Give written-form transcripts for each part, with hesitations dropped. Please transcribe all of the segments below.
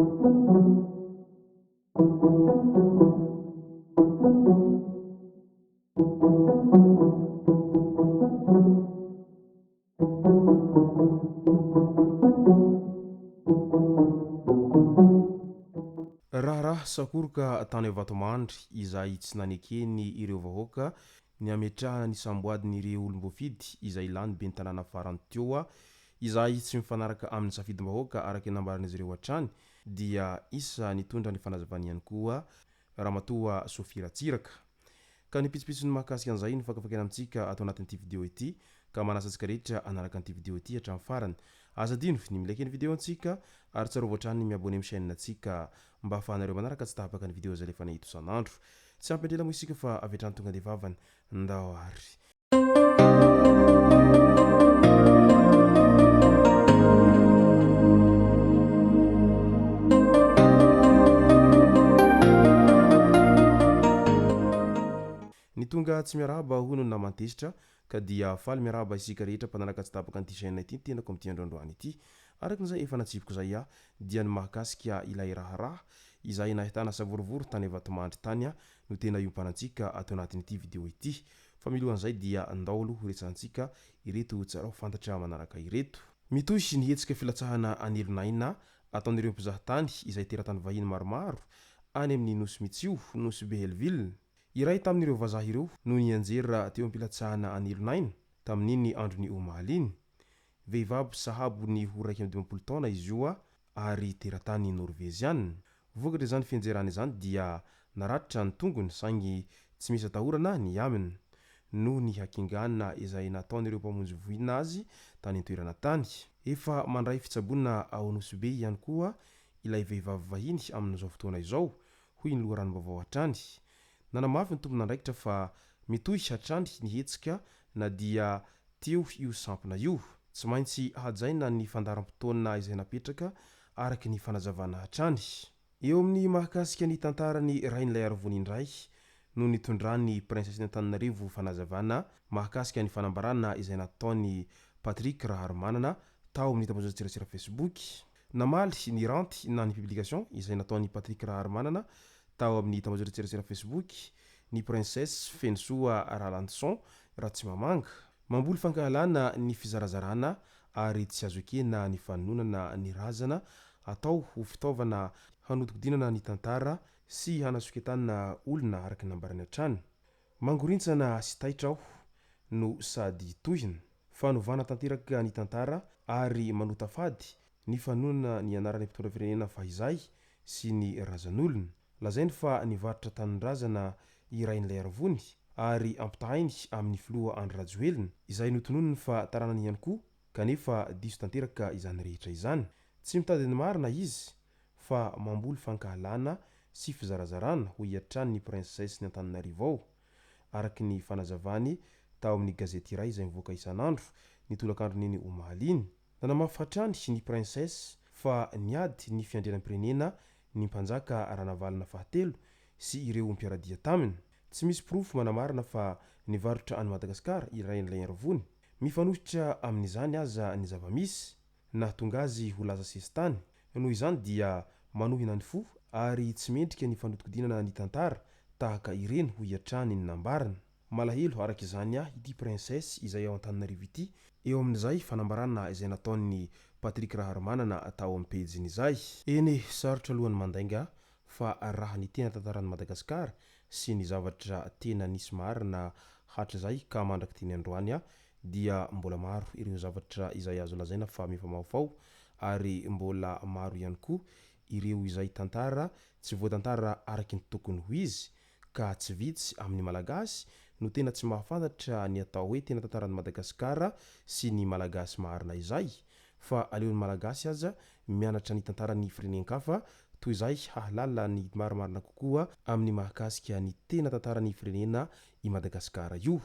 Raha sakoroka tany Vatomandry izay tsy nanekeny ireo vahoaka ny ametrahana ny samboadiny ireo olombofidy izay lany be ny tanàna farany teo izay tsy mifanaraka amin'ny safidim-bahoaka araky nambaran'izy ireo hatrany dia isa nitondra ny fanazavany ihany koa Ramatoa Sofia Ratsiraka. Ka ny pitsopitsony mahakasika an'izay no fakafakena amintsika atao anatin'ity vidéo ity ka manasa antsika rehetra anaraka an'ity vidéo ity hatramin'ny farany. Aza dino ny milaiky ny vidéo antsika ary tsarovy hatrany ny miabone amin'ny chaîne antsika mba ahafahanareo manaraka tsy tahapaka ny vidéo zay lefa nahito isan'andro. Tsy ampindrela moa isika fa avy hatrany tonga de vavany ndao ary. Ny tonga tsy miarahaba hono na mantesitra ka dia faly miarahaba isika rehetra mpanaraka tsy tapaka an'ity chaîne ity tenako amin'ity androandroany ity. Arakin'izay efa natsiviko zay dia ny mahakasika ilay raharaha izay nahitana savorovory tany Vatomandry tany no tena iompanantsika atao anatin'ity vidéo ity. Fa milohan'izay dia andao aloha horetsantsika ireto tsara ho fantatra manaraka ireto. Mitohy ny hetsika filatsahana anelonaina ataon'ireo mpizahatany izay teratany vahiny maromaro any amin'ny nosy Mitsio, nosy Behelville. Iray tamin'ireo vazaha ireo no nianjera teo am-pilatsahana anelonaina tamin'iny andro ny omahaliny. Vehivavy sahabo ny ho 12 taona izy io ary teratany Norvezianina. Vokatry izany fianjerana izany dia naratitra ny tongony saingy tsy misy atahorana ny aminy noho ny hakingana izay nataon'ireo mpamonjy voina azy tany an-toerana tany. Efa mandray fitsaboana ao Nosy Be ihany koa ilay vehivavy vahiny amin'izao fotoana izao, hoy ny loharanom-baovao hatrany. Nanamafy ny tompon'andraikitra fa mitohy hatrany ny hetsika na dia teo io sampona io. Tsy maintsy hajaina ny fandaharam-potoana izay napetraka araky ny fanazavana hatrany. Eo amin'ny mahakasika ny tantarany Rain'ilay Arovony indray no nitondrany prinsesy Antananarivo fanazavana mahakasika ny fanambarana izay nataony Patrick Raharomanana tao amin'ny tambazotra Facebook. Namaly ny ranty na ny publication izay nataony Patrick Raharomanana tao amin'ny tambazotra Facebook ny prinsesy Fensoa Ralandson Ratsimamanga. Mamboly fankahalana ny fizarazarana ary tsy azo ekena ny fanonana ny razana atao ho fitaovana hanodikodinana ny tantara sy hanasoketana olona araky nambarany hatrany. Mangorintsana sy taitra aho no sady tohina fanovana tanteraka ny tantara ary manota fady ny fanonana ny anarany mpitondra firenena fahizay sy ny razan'olona. Lazainy fa nivarotra tanin-drazana Rain'ilay Arovony ary ampitahainy amin'ny filoha Andry Rajoelina izay notononony fa taranany ihany koa kanefa diso tanteraka izany rehetra izany. Tsy mitady ny marina izy fa mamboly fankahalana sy fizarazarana ho hiatrany ny prinsesy ny Antananarivo ao araky ny fanazavany tao amin'ny gazety iray izay mivoaka isan'andro ny tolakandron'iny omahaliny. Nanamafy hatrany ny prinsesy fa niady ny fiandrianam-pirenena ny mpanjaka Ranavalona fahatelo sy ireo mpiaradia taminy. Tsy misy profo manamarina fa nivarotra any Madagasikara Rain'ilay Arovony. Mifanohitra amin'izany aza ny zava-misy nahatonga azy ho laza sesitany. Noho izany dia manohina ny fo ary tsy mendrika ny fanodikodinana ny tantara tahaka ireny ho hiatrany ny nambarana. Malahelo araka izany ity prinsesy izay ao Antananarivo ity eo amin'izay fanambarana izay nataony Patrick Raharomanana atao amin'ny pejiny izay. Eny sarotra alohan'ny mandainga fa raha ny tena tantaran'i Madagasikara sy ny zavatra tena nisy marina hatr'izay ka mandraky teny androany dia mbola maro ireo zavatra izay azo lazaina fa mifamaofao ary mbola maro ihany koa ireo izay tantara tsy voatantara araky ny tokony ho izy ka tsy vitsy amin'ny malagasy no tena tsy mahafantatra ny atao hoe tena tantaran'i Madagasikara sy ny malagasy marina izay. Fa aleon'ny malagasy aza mianatra ny tantaran'ny firenenkafa toy izay hahalala ny marimarina kokoa amin'ny mahakasika ny tena tantaran'ny firenena i Madagasikara io.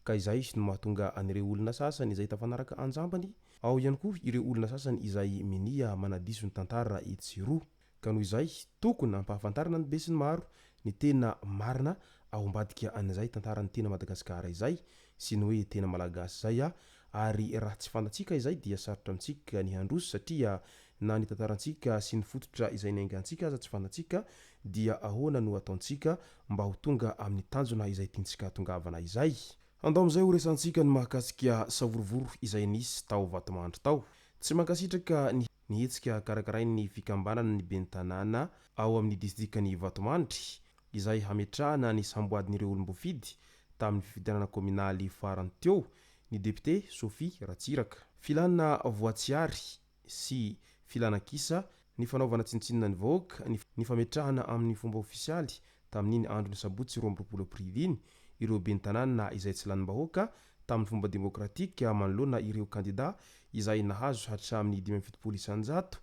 Ka izay no mahatonga an'ireo olona sasany izay tafanaraka anjambany ao ihany koa ireo olona sasany izay minia manadiso ny tantara itsiro. Ka noho izay tokony ampahafantarana ny be sy ny maro ny tena marina ao ambadika an'izay tantarany tena Madagasikara izay sy ny hoe tena malagasy izay ary raha tsy fantatsika izay dia sarotra amintsika ny handroso satria na ny tantarantsika sy ny fototra izay naingantsika aza tsy fantatsika dia ahoana no ataontsika mba ho tonga amin'ny tanjona izay tiantsika tongavana izay. Andao amin'izay ho resantsika ny mahakasika savorovoro izay nisy tao Vatomandry tao. Tsy mankasitraka ny hetsika karakarain'ny fikambanana ny ben'ny tanàna ao amin'ny distrikany Vatomandry izay hametrahana ny samboadin'ireo olom-bofidy tamin'ny fifidianana kominaly farany teo ny député Sophie Ratsiraka. Filana voatsiary sy filanan-kisa ny fanaovana tsinontsinona ny vahoaka ny fametrahana amin'ny fomba ofisialy tamin'iny andro ny sabotsy 20 aprily iny ireo ben'ny tanàna izay tsy lanim-bahoaka tamin'ny fomba demokratika manoloana ireo kandida izay nahazo hatramin'ny 570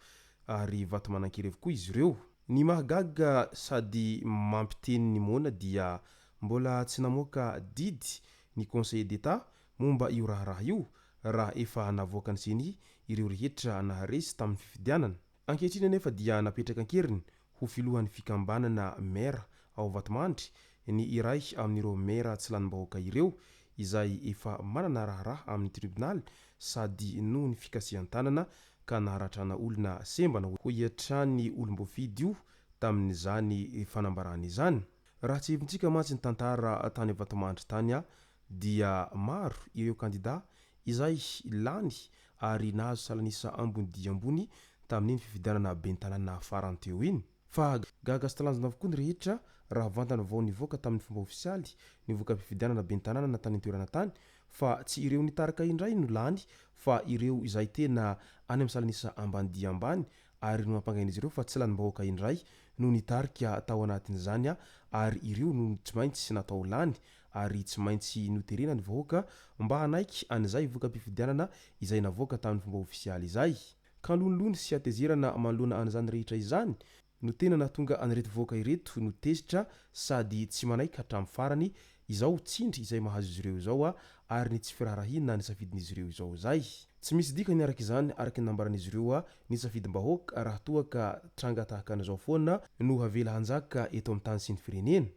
ary vatomanan-kery avokoa izy ireo. Ny mahagaga sady mampiteny ny moana dia mbola tsy namoaka didy ny conseil d'etat momba io raharaha io raha efa navoaka ny seny ireo rehetra naharesy tamin'ny fifidianana. Ankehitriny anefa dia napetraka ankeriny ho filohan'ny fikambanana maire ao Vatomandry ny iray amin'ireo maire tsy lanim-bahoaka ireo izay efa manana raharaha amin'ny tribunal sady noho ny fikasihan-tanana ka naharatrana olona sembana ho hiatrany olom-bofidy io tamin'izany fanambarana izany. Raha tsy evintsika mantsy ny tantara tany Vatomandry tany dia maro ireo kandida izay lany ary nahazo salanisa ambony dia ambony tamin'iny fifidianana ben'ny tanàna farany teo iny. Fa gaga sy talanjona avokoa ny rehetra raha vantana vao nivoaka tamin'ny fomba ofisialy nivoaka fifidianana ben'ny tanàna na tany an-toerana tany fa tsy ireo nitarika indray no lany fa ireo izay tena any amin'ny salanisa ambany dia ambany ary no mampangaina izy ireo fa tsy lanim-bahoaka indray no nitarika tao anatin'izany ary ireo no tsy maintsy natao lany ary tsy maintsy noterena ny vahoaka mba hanaiky an'izay voka-pifidianana izay navoaka tamin'ny fomba ofisialy izay. Kalonilony sy atezerana manoloana an'izany rehetra izany no tena nahatonga an'ireto vahoaka ireto no tesitra sady tsy manaiky hatramin'ny farany izao tsindry izay mahazo izy ireo izao ary ny tsy firaharahiana ny safidin'izy ireo izao zay. Tsy misy dikany araka izany araky ny nambaran'izy ireo ny safidim-bahoaka raha toa ka tranga tahaka an'izao foana no havela hanjaka eto amin'ny tany sy ny firenena.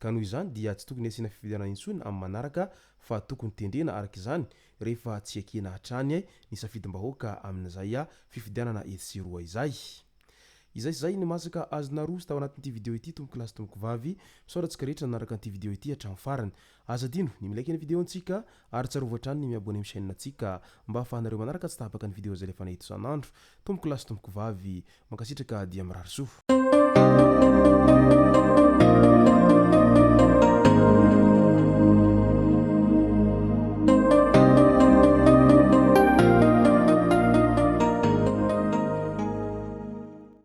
Ka noho izany dia tsy tokony asiana fifidianana intsony amin'ny manaraka fa tokony tendrena araka izany rehefa tsy ekena hatrany ny safidim-bahoaka amin'izay fifidianana etsiroa izay. Izay zay ny masaka azona roso tao anatin'ity video ity tomboko lasy tomboko vavy misaorantsika rehetra nanaraka an'ity video ity hatramin'ny farany. Aza dino ny milaiky ny video antsika ary tsarovatrany ny miabony amin'ny chaîne antsika mba ahafahanareo manaraka tsy tapaka ny video zay lefa nahito isan'andro. Tomboko lasy tomboko vavy mankasitraka dia mirary soa.